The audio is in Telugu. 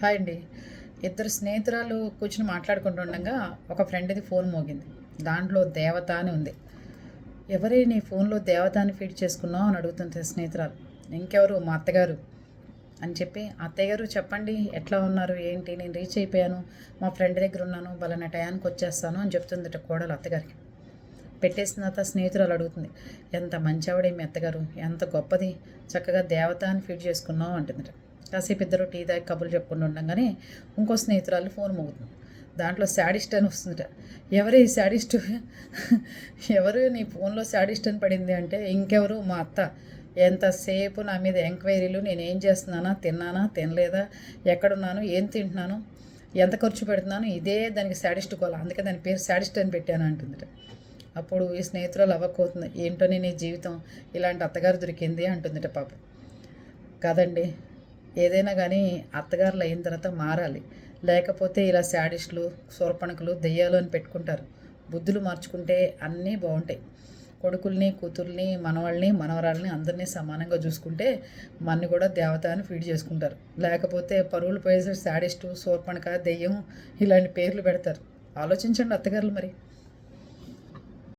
హాయ్ అండి. ఇద్దరు స్నేహితురాలు కూర్చొని మాట్లాడుకుంటుండగా ఒక ఫ్రెండ్‌ది ఫోన్ మోగింది. దాంట్లో దేవత అని ఉంది. ఎవరే నీ ఫోన్‌లో దేవత అని ఫీడ్ చేసుకున్నావు అని అడుగుతుంది స్నేహితురాలు. ఇంకెవరు మా అత్తగారు అని చెప్పి, అత్తయ్య గారు చెప్పండి ఎట్లా ఉన్నారు ఏంటి, నేను రీచ్ అయిపోయాను, మా ఫ్రెండ్ దగ్గర ఉన్నాను, పలానా టయానికి వచ్చేస్తాను అని చెప్తుందట కోడలు అత్తగారికి. పెట్టేసిన తర్వాత స్నేహితురాలు అడుగుతుంది, ఎంత మంచి ఆవిడ మీ అత్తగారు, ఎంత గొప్పది, చక్కగా దేవత అని ఫీడ్ చేసుకున్నావు అంటుందట. కాసేపు ఇద్దరు టీ తాగి కబుర్లు చెప్పుకుంటూ ఉండగానే ఇంకో స్నేహితురాలు ఫోన్ మోగుతుంది. దాంట్లో శాడిస్ట్ అని వస్తుందట. ఎవరు ఈ శాడిస్ట్, ఎవరు నీ ఫోన్లో శాడిస్ట్ అని పడింది అంటే, ఇంకెవరు మా అత్త. ఎంతసేపు నా మీద ఎంక్వైరీలు, నేనేం చేస్తున్నానా, తిన్నానా తినలేదా, ఎక్కడున్నాను, ఏం తింటున్నాను, ఎంత ఖర్చు పెడుతున్నాను, ఇదే దానికి శాడిస్ట్ గోల, అందుకే దాని పేరు శాడిస్ట్ అని పెట్టాను అంటుందట. అప్పుడు ఈ స్నేహితురాలు అవ్వకపోతుంది, ఏంటో నీ జీవితం ఇలాంటి అత్తగారు దొరికింది అంటుందట పాపం. కాదండి, ఏదైనా కానీ అత్తగారులు అయిన తర్వాత మారాలి. లేకపోతే ఇలా శాడిస్టులు, శూర్పణఖలు, దెయ్యాలు అని పెట్టుకుంటారు. బుద్ధులు మార్చుకుంటే అన్నీ బాగుంటాయి. కొడుకుల్ని, కూతుర్ని, మనవాళ్ళని, మనవరాళ్ళని అందరినీ సమానంగా చూసుకుంటే మన్ని కూడా దేవత అని ఫీడ్ చేసుకుంటారు. లేకపోతే పరువులు పోయేసరికి శాడిస్టు, శూర్పణఖ, దెయ్యం ఇలాంటి పేర్లు పెడతారు. ఆలోచించండి అత్తగారులు మరి.